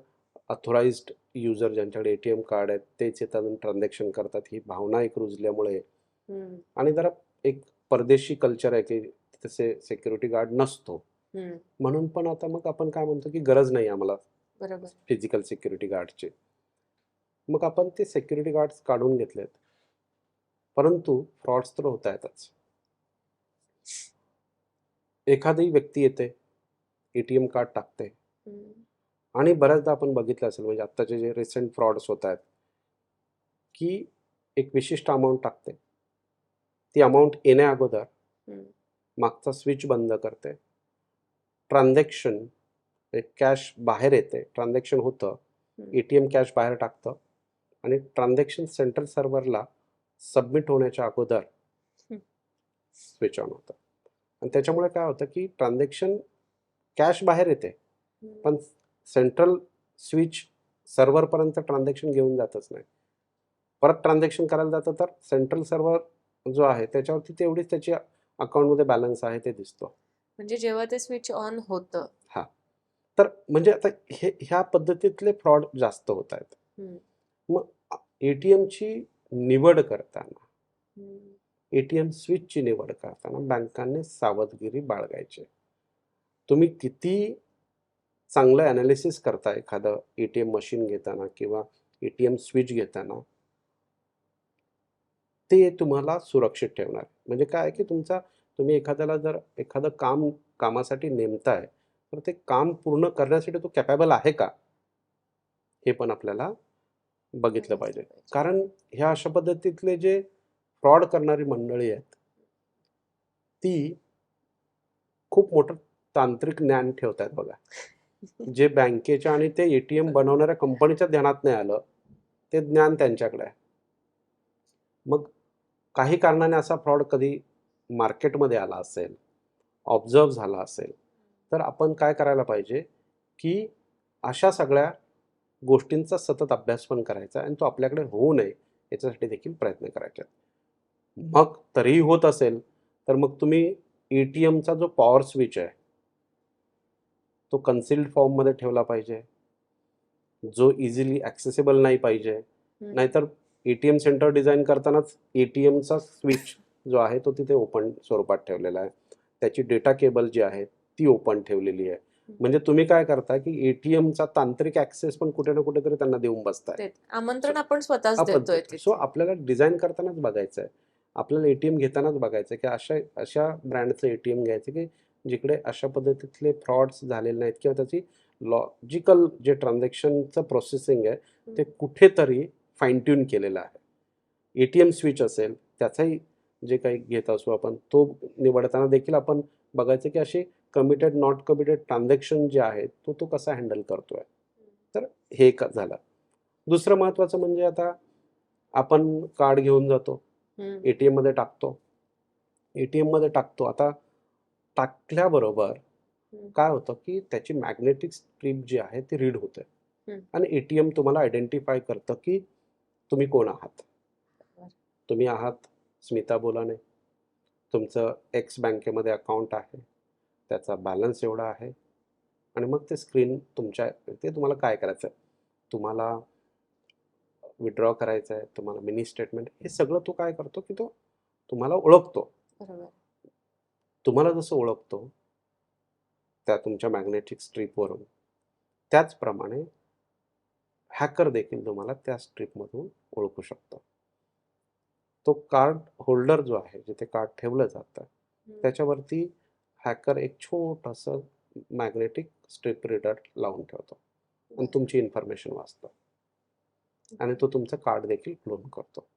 ऑथोराइज्ड युजर ज्यांच्याकडे ATM कार्ड आहेत तेच येतात ट्रान्झॅक्शन करतात. ही भावना एक रुजल्यामुळे आणि जरा एक परदेशी कल्चर आहे की तिथे सिक्युरिटी गार्ड नसतो, म्हणून पण आता मग आपण काय म्हणतो की गरज नाही आम्हाला फिजिकल सिक्युरिटी गार्डची. मग आपण ते सिक्युरिटी गार्ड्स काढून घेतलेत, परंतु फ्रॉड्स तर होत आहेतच. एखादी व्यक्ती येते, ATM कार्ड टाकते आणि बऱ्याचदा आपण बघितलं असेल, म्हणजे आत्ताचे जे रिसेंट फ्रॉड्स होत आहेत की एक विशिष्ट अमाऊंट टाकते, ती अमाऊंट येण्या अगोदर मागचा स्विच बंद करते, ट्रान्झॅक्शन कॅश बाहेर येते, ट्रान्झॅक्शन होतं, ATM कॅश बाहेर टाकतं आणि ट्रान्झॅक्शन सेंट्रल सर्व्हरला सबमिट होण्याच्या अगोदर स्विच ऑन होतं. आणि त्याच्यामुळे काय होतं की ट्रान्झॅक्शन कॅश बाहेर येते पण सेंट्रल स्विच सर्व्हरपर्यंत ट्रान्झॅक्शन घेऊन जातच नाही. परत ट्रान्झॅक्शन करायला जातं तर सेंट्रल सर्व्हर जो आहे त्याच्यावरती तेवढीच त्याची अकाउंटमध्ये बॅलन्स आहे ते दिसतो. म्हणजे जेव्हा ते स्विच ऑन होतं, हा, तर म्हणजे आता ह्या पद्धतीतले फ्रॉड जास्त होत आहेत. मग ATMची निवड करताना, ATM स्विचची निवड करताना बँकांनी सावधगिरी बाळगायची. तुम्ही किती चांगलं ॲनालिसिस करता एखादं ATM मशीन घेताना किंवा ATM स्विच घेताना, ते तुम्हाला सुरक्षित ठेवणार. म्हणजे काय आहे की तुम्ही एखाद्याला जर एखादं कामासाठी नेमताय, तर ते काम पूर्ण करण्यासाठी तो कॅपेबल आहे का? हे पण आपल्याला बघितलं पाहिजे. कारण ह्या अशा पद्धतीतले जे फ्रॉड करणारी मंडळी आहेत, ती खूप मोठं तांत्रिक ज्ञान ठेवतायत बघा. जे बँकेच्या आणि ते ATM बनवणाऱ्या कंपनीच्या ध्यानात नाही आलं, ते ज्ञान त्यांच्याकडे आहे. मग काही कारणाने असा फ्रॉड कधी मार्केटमध्ये आला असेल, ऑब्झर्व्ह झाला असेल, तर आपण काय करायला पाहिजे, की अशा सगळ्या गोष्टींचा सतत अभ्यास पण करायचा आणि तो आपल्याकडे होऊ नये याच्यासाठी देखील प्रयत्न करायचे आहेत. मग तरीही होत असेल, तर मग तुम्ही ATMचा जो पॉवर स्विच आहे, तो कन्सील्ड फॉर्ममध्ये ठेवला पाहिजे. जो इझिली ॲक्सेसिबल नाही पाहिजे. नाहीतर ATM सेंटर डिझाइन करतानाच ATMचा स्विच जो आहे तो तिथे ओपन स्वरूपात ठेवलेला आहे. त्याची डेटा केबल जी आहे ती ओपन ठेवलेली आहे. म्हणजे तुम्ही काय करता की ATMचा तांत्रिक ॲक्सेस पण कुठे ना कुठेतरी त्यांना देऊन बसताय. आमंत्रण आपण स्वतःच आपण देतोय सो तिथे. आपल्याला डिझाइन करतानाच बघायचं आहे. आपल्याला ATM घेतानाच बघायचं आहे की अशा ब्रँडचं ATM घ्यायचं की जिकडे अशा पद्धतीतले फ्रॉड्स झालेले नाहीत किंवा त्याची लॉजिकल जे ट्रान्झॅक्शनचं प्रोसेसिंग आहे ते कुठेतरी फाईन ट्यून केलेलं आहे. ATM स्विच असेल त्याचाही जे काही घेत असू आपण तो निवडताना देखील आपण बघायचं की असे कमिटेड नॉट कमिटेड ट्रान्झॅक्शन जे आहेत तो कसा हँडल करतोय. तर हे एक झालं. दुसरं महत्त्वाचं म्हणजे आता आपण कार्ड घेऊन जातो, ATM मध्ये टाकतो. ATM मध्ये टाकतो. आता टाकल्याबरोबर काय होतं की त्याची मॅग्नेटिक स्ट्रीप जी आहे ती रीड होते आणि ATM तुम्हाला आयडेंटिफाय करतं की तुम्ही कोण आहात. तुम्ही आहात स्मिता बोलाने. तुमचं X बँकेमध्ये अकाउंट आहे. त्याचा बॅलन्स एवढा आहे आणि मग ते स्क्रीन ते तुम्हाला काय करायचं आहे? तुम्हाला विथड्रॉ करायचं आहे, तुम्हाला मिनी स्टेटमेंट हे सगळं तो काय करतो की तो तुम्हाला ओळखतो. तुम्हाला जसं ओळखतो त्या तुमच्या मॅग्नेटिक स्ट्रीपवरून, त्याचप्रमाणे हॅकर देखील तुम्हाला त्या स्ट्रीपमधून ओळखू शकतो. तो कार्ड होल्डर जो आहे, जिथे कार्ड ठेवलं जातं, त्याच्यावरती हॅकर एक छोटंसं मॅग्नेटिक स्ट्रीप रीडर लावून ठेवतो आणि तुमची इन्फॉर्मेशन वाचतो आणि तो तुमचं कार्ड देखील क्लोन करतो.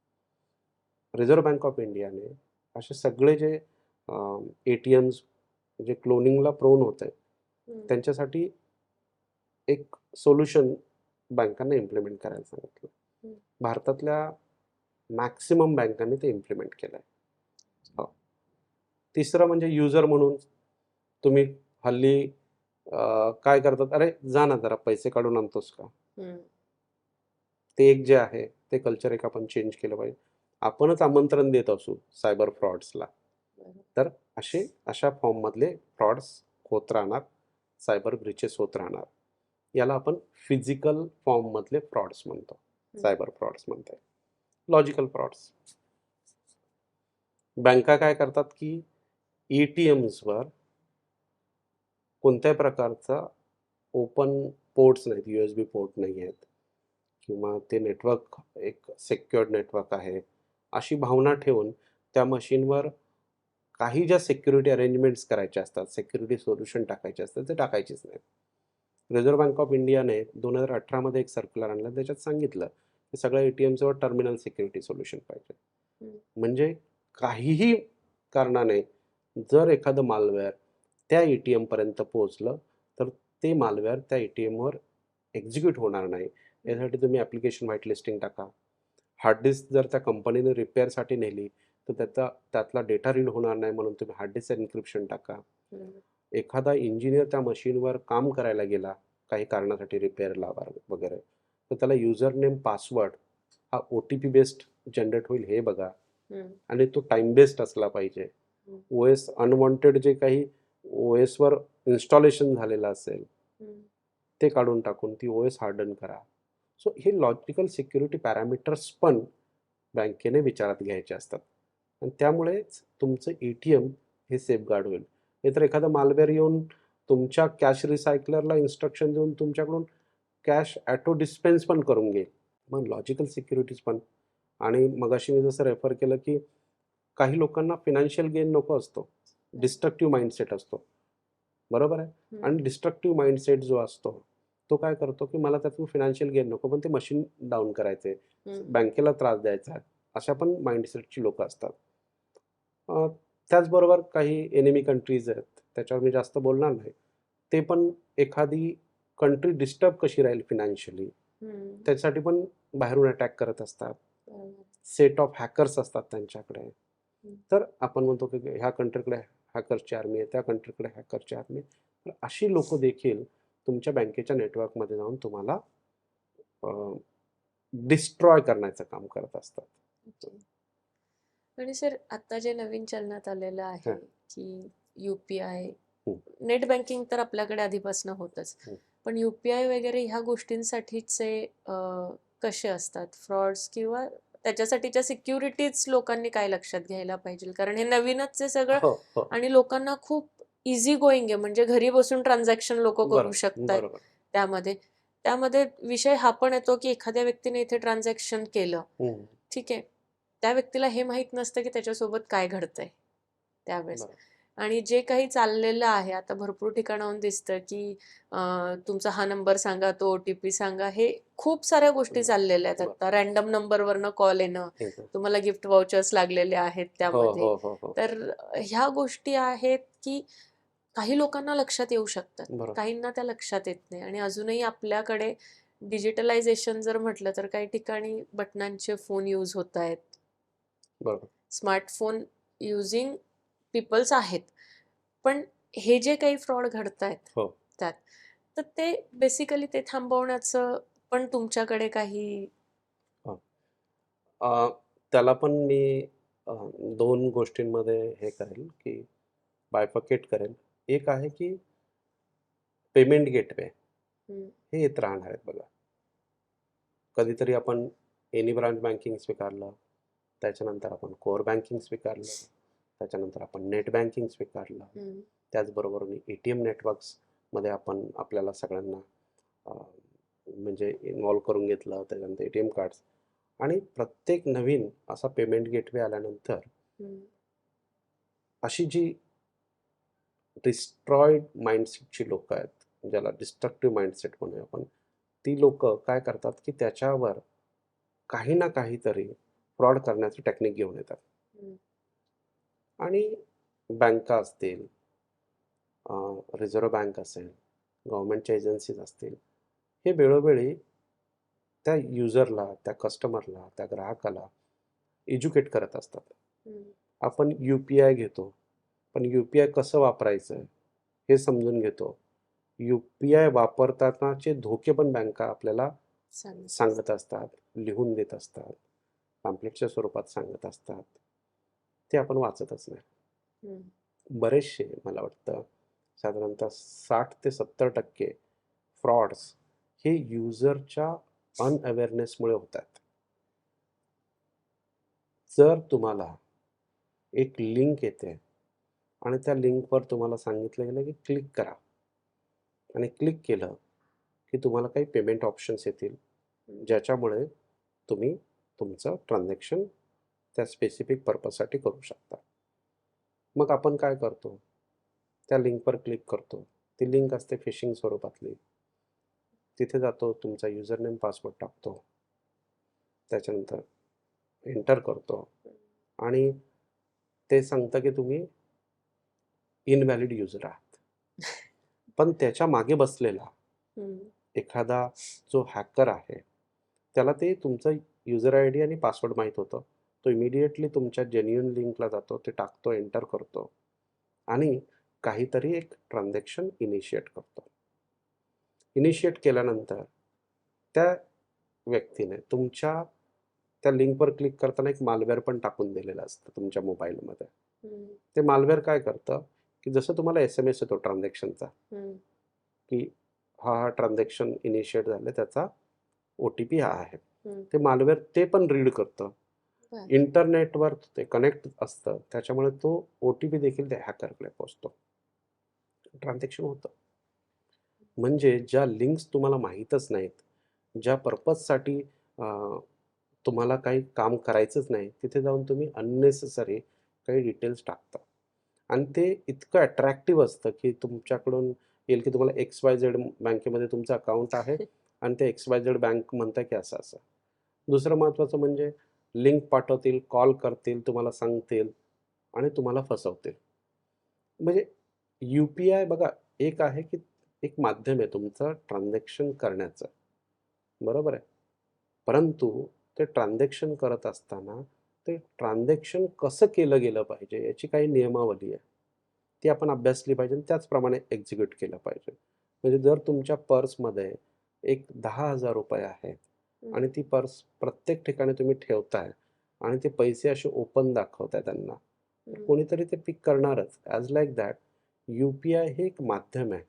रिझर्व्ह बँक ऑफ इंडियाने असे सगळे जे ATMs जे क्लोनिंगला प्रोन होत आहेत, त्यांच्यासाठी एक सोल्युशन बँकांना इम्प्लिमेंट करायला सांगितलं. भारतातल्या मॅक्सिमम बँकांनी ते इम्प्लिमेंट केलं आहे. हो. तिसरं म्हणजे युजर म्हणून तुम्ही हल्ली काय करतात, "अरे जा ना जरा पैसे काढून आणतोस का?" ते एक जे आहे ते कल्चर एक आपण चेंज केलं पाहिजे. आपणच आमंत्रण देत असू सायबर फ्रॉड्सला, तर अशा फॉर्ममधले फ्रॉड्स होत राहणार, सायबर ब्रीचेस होत राहणार. याला आपण फिजिकल फॉर्ममधले फ्रॉड्स म्हणतो, सायबर फ्रॉड्स म्हणता येईल. Logical frauds. बँका काय करतात की ATMsवर कोणत्याही प्रकारचा ओपन पोर्ट्स नाहीत, USB पोर्ट नाही आहेत किंवा ते नेटवर्क एक सिक्युअर्ड नेटवर्क आहे, अशी भावना ठेवून त्या मशीनवर काही ज्या सिक्युरिटी अरेंजमेंट्स करायच्या असतात, सिक्युरिटी सोल्युशन टाकायचे असतात, ते टाकायचेच नाहीत. रिझर्व्ह बँक ऑफ इंडियाने 2018 मध्ये एक सर्क्युलर आणलं, त्याच्यात सांगितलं की सगळ्या ATMsवर टर्मिनल सिक्युरिटी सोल्युशन पाहिजे. म्हणजे काहीही कारणाने जर एखादं मालवेअर त्या ATM पर्यंत पोहोचलं, तर ते मालवेअर त्या ATMवर एक्झिक्यूट होणार नाही. यासाठी तुम्ही ॲप्लिकेशन व्हाईट लिस्टिंग टाका. हार्ड डिस्क जर त्या कंपनीने रिपेअरसाठी नेली, तर त्यातला डेटा रीड होणार नाही म्हणून तुम्ही हार्ड डिस्क एन्क्रिप्शन टाका. एखादा इंजिनियर त्या मशीनवर काम करायला गेला काही कारणासाठी रिपेअरला वगैरे, तर त्याला युजर नेम पासवर्ड हा OTP बेस्ड जनरेट होईल हे बघा आणि तो टाइम बेस्ड असला पाहिजे. OS अनवॉन्टेड जे काही OSवर इन्स्टॉलेशन झालेलं असेल ते काढून टाकून ती OS हार्डन करा. सो हे लॉजिकल सिक्युरिटी पॅरामीटर्स पण बँकेने विचारात घ्यायचे असतात आणि त्यामुळेच तुमचं ATM हे सेफगार्ड होईल. नाहीतर एखादा मालवेअर येऊन तुमच्या कॅश रिसायकलरला इन्स्ट्रक्शन देऊन तुमच्याकडून कॅश ॲटो डिस्पेन्स पण करून घेईल. मग लॉजिकल सिक्युरिटीज पण. आणि मगाशी मी जसं रेफर केलं की काही लोकांना फिनान्शियल गेन नको असतो, डिस्ट्रक्टिव्ह माइंडसेट असतो, बरोबर आहे. आणि डिस्ट्रक्टिव्ह माइंडसेट जो असतो तो काय करतो की मला त्यातून फिनान्शियल गेन नको, पण ते मशीन डाऊन करायचे, बँकेला त्रास द्यायचा, अशा पण माइंडसेटची लोक असतात. त्याचबरोबर काही एनिमी कंट्रीज आहेत, त्याच्यावर मी जास्त बोलणार नाही. ते पण एखादी कंट्री डिस्टर्ब कशी राहील फिनान्शियली त्यासाठी पण बाहेरून अटॅक करत असतात. सेट ऑफ हॅकर्स असतात त्यांच्याकडे. तर आपण म्हणतो की ह्या कंट्रीकडे हॅकर्सची आर्मी आहे, त्या कंट्रीकडे हॅकरची आर्मी आहे. तर अशी लोक देखील तुमच्या बँकेच्या नेटवर्कमध्ये जाऊन तुम्हाला डिस्ट्रॉय करण्याचं काम करत असतात. आणि सर आता जे नवीन चलनात आलेलं आहे हं. की UPI, हं. नेट बँकिंग तर आपल्याकडे आधीपासून होतच, पण UPI वगैरे ह्या गोष्टींसाठीचे कसे असतात फ्रॉड्स किंवा त्याच्यासाठीच्या सिक्युरिटीज लोकांनी काय लक्षात घ्यायला पाहिजे? कारण हे नवीनच आहे सगळं हो हो आणि लोकांना खूप इझी गोईंग आहे, म्हणजे घरी बसून ट्रान्झॅक्शन लोक करू बरोबर शकतात. बरोबर त्यामध्ये त्यामध्ये विषय हा पण येतो की एखाद्या व्यक्तीने इथे ट्रान्झॅक्शन केलं, ठीक आहे, त्या व्यक्तीला हे माहित नसतं की त्याच्यासोबत काय घडतंय त्यावेळेस. बरोबर आणि जे काही चाललेलं आहे आता भरपूर ठिकाणाहून दिसतं की तुमचा हा नंबर सांगा, तो OTP सांगा, हे खूप साऱ्या गोष्टी चाललेल्या आहेत. आता रॅन्डम नंबरवरनं कॉल येणं, तुम्हाला गिफ्ट वाउचर्स लागलेले आहेत हो त्यामध्ये. हो हो हो तर ह्या गोष्टी आहेत की काही लोकांना लक्षात येऊ शकतात, बरोबर काहींना त्या लक्षात येत नाही. आणि अजूनही आपल्याकडे डिजिटलायझेशन जर म्हटलं तर काही ठिकाणी बटनांचे फोन यूज होत आहेत, बरोबर स्मार्टफोन युजिंग पीपल्स आहेत, पण हे जे काही फ्रॉड घडत आहेत हो त्यात, तर ते बेसिकली ते थांबवण्याचं पण तुमच्याकडे काही त्याला पण मी 2 गोष्टींमध्ये हे करेल की बायफकेट करेल. एक आहे की पेमेंट गेटवे हे येत राहणार आहेत बघा. कधीतरी आपण एनी ब्रांच बँकिंग स्वीकारलं, त्याच्यानंतर आपण कोर बँकिंग स्वीकारलं, त्याच्यानंतर आपण नेट बँकिंग स्वीकारलं, त्याचबरोबर ATM नेटवर्क्समध्ये आपण आपल्याला सगळ्यांना म्हणजे इन्व्हॉल्व करून घेतलं, त्याच्यानंतर ATM कार्ड्स. आणि प्रत्येक नवीन असा पेमेंट गेटवे आल्यानंतर अशी जी डिस्ट्रॉयड माइंडसेटची लोक आहेत, ज्याला डिस्ट्रक्टिव्ह माइंडसेट म्हणूया आपण, ती लोक काय करतात की त्याच्यावर काही ना काहीतरी फ्रॉड करण्याची टेक्निक घेऊन येतात. आणि बँका असतील, रिझर्व्ह बँक असेल, गव्हर्नमेंटच्या एजन्सीज असतील, हे वेळोवेळी त्या युजरला, त्या कस्टमरला, त्या ग्राहकाला एज्युकेट करत असतात. आपण UPI घेतो, पण UPI कसं वापरायचं हे समजून घेतो. UPI वापरतानाचे धोके पण बँका आपल्याला सांगत असतात, लिहून देत असतात, पॅम्पलेटच्या स्वरूपात सांगत असतात. ते आपण वाचतच नाही. बरेचसे मला वाटतं साधारणतः 60 ते 70% फ्रॉड्स हे युजरच्या अनअवेअरनेसमुळे होतात. जर तुम्हाला एक लिंक येते आणि त्या लिंकवर तुम्हाला सांगितलं गेलं की क्लिक करा, आणि क्लिक केलं की तुम्हाला काही पेमेंट ऑप्शन्स येतील, ज्याच्यामुळे तुम्ही तुमचं ट्रान्झॅक्शन त्या स्पेसिफिक पर्पजसाठी करू शकता. मग आपण काय करतो, त्या लिंकवर क्लिक करतो. ती लिंक असते फिशिंग स्वरूपातली. तिथे जातो, तुमचा युजरनेम पासवर्ड टाकतो, त्याच्यानंतर एंटर करतो आणि ते सांगतं की तुम्ही इनव्हॅलिड युजर आहात. पण त्याच्या मागे बसलेला एखादा जो हॅकर आहे, त्याला ते तुमचा युजर ID आणि पासवर्ड माहीत होतं. तो इमिडिएटली तुमच्या जेन्युइन लिंकला जातो, ते टाकतो, एंटर करतो आणि काहीतरी एक ट्रान्झॅक्शन इनिशिएट करतो. इनिशिएट केल्यानंतर त्या व्यक्तीने तुमच्या त्या लिंकवर क्लिक करताना एक मालवेअर पण टाकून दिलेलं असतं तुमच्या मोबाईलमध्ये. ते मालवेअर काय करतं की जसं तुम्हाला SMS येतो ट्रान्झॅक्शनचा की हा ट्रान्झॅक्शन इनिशिएट झालं, त्याचा OTP हा आहे. ते मालवेअर ते पण रीड करतं. इंटरनेटवर ते कनेक्ट असतं, त्याच्यामुळे तो OTP देखील त्या हॅकरकडे पोहोचतो. ट्रान्झॅक्शन होतं. म्हणजे ज्या लिंक्स तुम्हाला माहीतच नाहीत, ज्या पर्पजसाठी तुम्हाला काही काम करायचंच नाही, तिथे जाऊन तुम्ही अननेसेसरी काही डिटेल्स टाकता आणि ते इतकं अट्रॅक्टिव्ह असतं, की तुमच्याकडून येईल, की तुम्हाला XYZ बँकेमध्ये तुमचं अकाउंट आहे आणि ते XYZ बँक म्हणतं की असं-असं. दुसरं महत्त्वाचं म्हणजे लिंक पाठवतील, कॉल करतील, तुम्हाला सांगतील आणि तुम्हाला फसवतील. म्हणजे यू-पी-आय बघा एक आहे, की एक माध्यम आहे तुमचं ट्रान्झॅक्शन करण्याचं, बरोबर आहे. परंतु ते ट्रान्झॅक्शन करत असताना ते ट्रान्झॅक्शन कसं केलं गेलं पाहिजे याची काही नियमावली आहे. ती आपण अभ्यासली पाहिजे आणि त्याचप्रमाणे एक्झिक्यूट केलं पाहिजे. म्हणजे जर तुमच्या पर्समध्ये एक ₹10,000 आहेत आणि ती पर्स प्रत्येक ठिकाणी तुम्ही ठेवताय आणि ते पैसे असे ओपन दाखवताय त्यांना, तर कोणीतरी ते पिक करणारच. ॲज लाईक दॅट यू-पी-आय हे एक माध्यम आहे,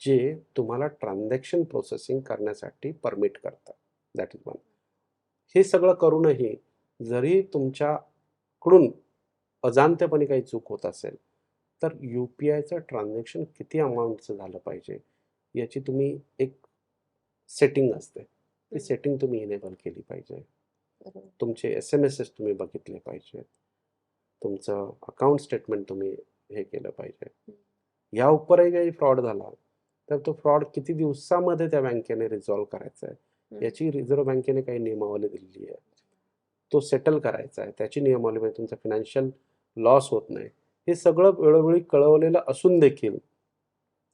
जे तुम्हाला ट्रान्झॅक्शन प्रोसेसिंग करण्यासाठी परमिट करतं. That is one. हे सगळं करूनही जरी तुमच्याकडून अजाणतेपणी काही चूक होत असेल, तर यू-पी-आयचं ट्रान्झॅक्शन किती अमाउंटचं झालं पाहिजे, याची तुम्ही एक सेटिंग असते. ती सेटिंग तुम्ही इनेबल केली पाहिजे. तुमचे एस-एम-एसेस तुम्ही बघितले पाहिजेत. तुमचं अकाउंट स्टेटमेंट तुम्ही हे केलं पाहिजे. या उपरही काही फ्रॉड झाला, तर तो फ्रॉड किती दिवसामध्ये त्या बँकेने रिझॉल्व्ह करायचा आहे, याची रिझर्व्ह बँकेने काही नियमावली दिलेली आहे. तो सेटल करायचा आहे, त्याची नियमावली म्हणजे तुमचा फायनान्शियल लॉस होत नाही. हे सगळं वेळोवेळी कळवलेलं असून देखील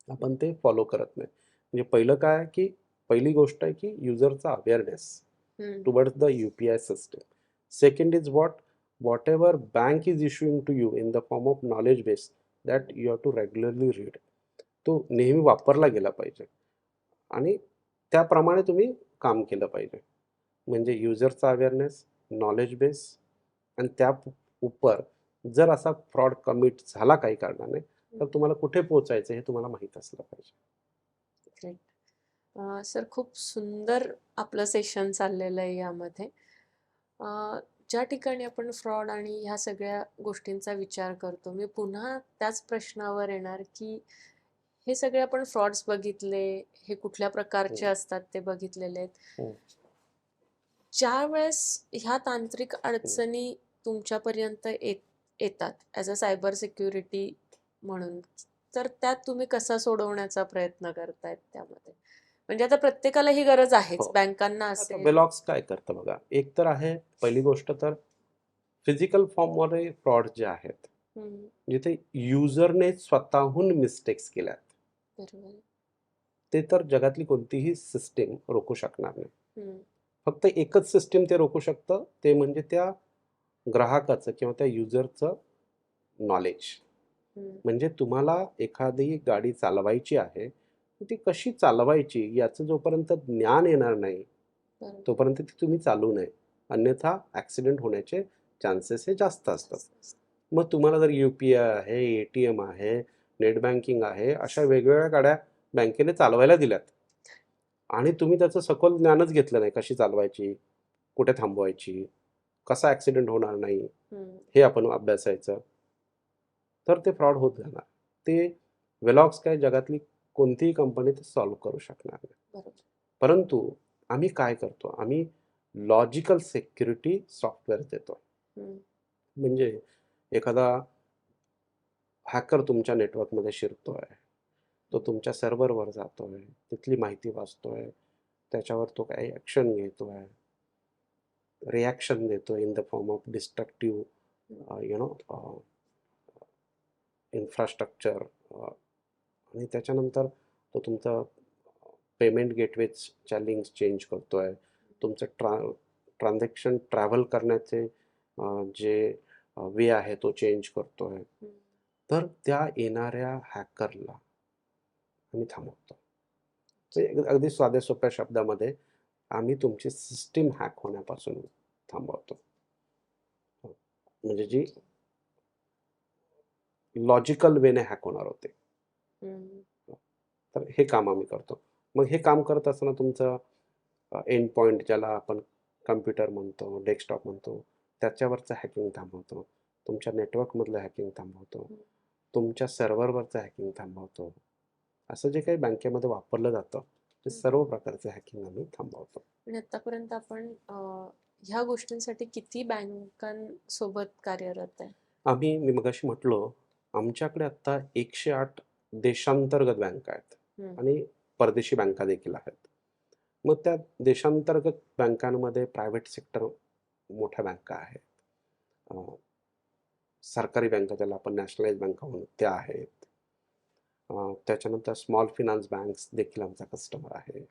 आपण ते फॉलो करत नाही. म्हणजे पहिलं काय, की पहिली गोष्ट आहे, की युजरचा awareness towards the UPI system. Second is whatever bank is issuing to you in the form of knowledge base that you have to regularly read. तो नेहमी वापरला गेला पाहिजे आणि त्याप्रमाणे तुम्ही काम केलं पाहिजे. म्हणजे युजरचा अवेअरनेस, नॉलेज बेस आणि त्या उपर जर असा फ्रॉड कमिट झाला काही कारणाने, तर तुम्हाला कुठे पोहोचायचं हे तुम्हाला माहीत असलं पाहिजे. ग्रेट. सर खूप सुंदर आपलं सेशन चाललेलं आहे यामध्ये. ज्या ठिकाणी आपण फ्रॉड आणि ह्या सगळ्या गोष्टींचा विचार करतो, मी पुन्हा त्याच प्रश्नावर येणार, की हे सगळे आपण फ्रॉड्स बघितले, हे कुठल्या प्रकारचे असतात ते बघितलेले आहेत. हं. ज्यावेळेस ह्या तांत्रिक अडचणी तुमच्यापर्यंत येतात ॲज अ सायबर सिक्युरिटी म्हणून, तर त्यात तुम्ही कसा सोडवण्याचा प्रयत्न करतायत त्यामध्ये? म्हणजे आता प्रत्येकाला ही गरज आहेच, हो. बँकांना आता असेल. वेलॉक्स काय करतं बघा, एक तर आहे पहिली गोष्ट तर फिजिकल फॉर्ममध्ये फ्रॉड जे आहेत, जिथे युजरने स्वतःहून मिस्टेक्स केल्यात, बरोबर. ते तर जगातली कोणतीही सिस्टीम रोखू शकणार नाही. हम्म, फक्त एकच सिस्टीम ते रोखू शकतं, ते म्हणजे त्या ग्राहकाचं किंवा त्या युजरचं नॉलेज. हम्म, म्हणजे तुम्हाला एखादी गाडी चालवायची आहे, तर ती कशी चालवायची याचं जोपर्यंत ज्ञान येणार नाही, बरोबर. तोपर्यंत ती तुम्ही चालवू नये. अन्यथा ॲक्सिडेंट होण्याचे चान्सेस हे जास्त असतात. मग तुम्हाला जर यू-पी-आय आहे, ए-टी-एम आहे, नेट बँकिंग आहे, अशा वेगवेगळ्या गाड्या बँकेने चालवायला दिल्यात आणि तुम्ही त्याचं सखोल ज्ञानच घेतलं नाही, कशी चालवायची, कुठे थांबवायची, कसा ॲक्सिडेंट होणार नाही, हे आपण अभ्यासायचं. तर ते फ्रॉड होत जाणार. ते वेलॉक्स काय जगातली कोणतीही कंपनी ते सॉल्व्ह करू शकणार नाही. बरोबर. परंतु आम्ही काय करतो, आम्ही लॉजिकल सिक्युरिटी सॉफ्टवेअर देतो. म्हणजे एखादा हॅकर तुमच्या नेटवर्कमध्ये शिरतोय, तो तुमच्या सर्व्हरवर जातोय, तिथली माहिती वाचतोय, त्याच्यावर तो काही ॲक्शन घेतोय, रिॲक्शन देतोय in the form of destructive infrastructure आणि त्याच्यानंतर तो तुमचा पेमेंट गेटवेजच्या लिंक्स चेंज करतोय, तुमचं ट्रान्झॅक्शन ट्रॅव्हल करण्याचे जे वे आहे तो चेंज करतोय. तर त्या येणाऱ्या हॅकरला आम्ही थांबवतो. म्हणजे अगदी साध्या सोप्या शब्दामध्ये आम्ही तुमची सिस्टीम हॅक होण्यापासून थांबवतो. म्हणजे जी लॉजिकल वेने हॅक होणार होते. तर हे काम आम्ही करतो. मग हे काम करत असताना तुमचं एंड पॉइंट ज्याला आपण कम्प्युटर म्हणतो, डेस्कटॉप म्हणतो, त्याच्यावरचं हॅकिंग थांबवतो. तुमच्या नेटवर्कमधलं हॅकिंग थांबवतो. तुमच्या सर्व्हरवरचं हॅकिंग थांबवतो. असं जे काही बँकेमध्ये वापरलं जातं ते सर्व प्रकारचे हॅकिंग आम्ही थांबवतो. आणि आतापर्यंत आपण ह्या गोष्टींसाठी किती बँकांसोबत कार्यरत आहे? मी मगाशी म्हटलो, आमच्याकडे आत्ता 108 देशांतर्गत बँका आहेत हम्म. आणि परदेशी बँका देखील आहेत. मग त्या देशांतर्गत बँकांमध्ये प्रायव्हेट सेक्टर मोठ्या बँका आहेत. सरकारी बँका ज्याला आपण नॅशनलाइज बँका म्हणू त्या आहेत. त्याच्यानंतर स्मॉल फिनान्स बँक्स देखील आमचा कस्टमर आहे.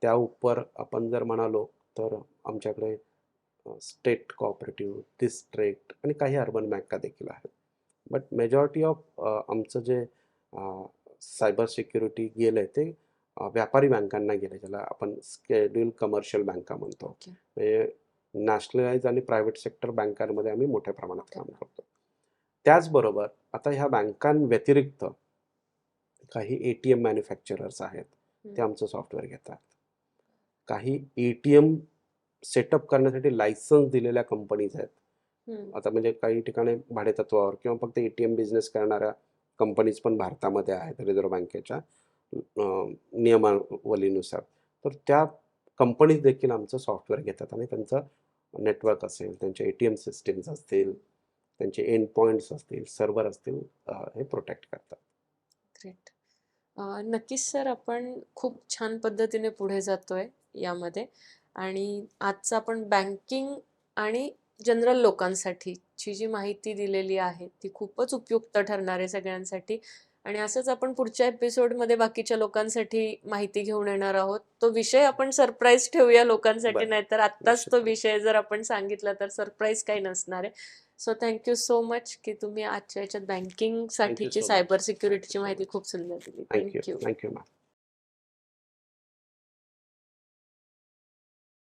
त्या उपर आपण जर म्हणालो तर आमच्याकडे स्टेट कोऑपरेटिव्ह, डिस्ट्रिक्ट आणि काही अर्बन बँका देखील आहेत. बट मेजॉरिटी ऑफ आमचं जे सायबर सिक्युरिटी गेलं आहे ते व्यापारी बँकांना गेलं, ज्याला आपण शेड्यूल कमर्शियल बँका म्हणतो. ओके. म्हणजे नॅशनलाइज आणि प्रायव्हेट सेक्टर बँकांमध्ये आम्ही मोठ्या प्रमाणात काम करतो. त्याचबरोबर आता ह्या बँकांव्यतिरिक्त काही ATM मॅन्युफॅक्चरर्स आहेत, ते आमचं सॉफ्टवेअर घेतात. काही ATM सेटअप करण्यासाठी लायसन्स दिलेल्या कंपनीज आहेत. आता म्हणजे काही ठिकाणी भाडेतत्वावर किंवा फक्त ATM बिझनेस करणाऱ्या कंपनीज पण भारतामध्ये आहेत रिझर्व्ह बँकेच्या नियमावलीनुसार. तर त्या कंपनीज देखील आमचं सॉफ्टवेअर घेतात आणि त्यांचं नेटवर्क असेल, त्यांचे ATM सिस्टीम्स असतील, त्यांचे एंड पॉईंट्स असतील, सर्व्हर असतील, हे प्रोटेक्ट करतात. ग्रेट. नक्कीच सर, आपण खूप छान पद्धतीने पुढे जातोय यामध्ये आणि आजचं आपण बँकिंग आणि जनरल लोकांसाठीची जी माहिती दिलेली आहे ती खूपच उपयुक्त ठरणार आहे सगळ्यांसाठी. आणि असंच आपण पुढच्या एपिसोडमध्ये बाकीच्या लोकांसाठी माहिती घेऊन येणार आहोत. तो विषय आपण सरप्राईज ठेवूया लोकांसाठी, बरं. नाहीतर आत्ताच तो निश्चित. विषय जर आपण सांगितला तर सरप्राईज काही नसणार आहे. सो थँक्यू सो मच की तुम्ही आजच्या याच्यात बँकिंग Thank you साठीची so much. Cyber Thank you सिक्युरिटीची so माहिती much. खूप सुंदर दिली. Thank you. Thank you. Thank you, ma'am.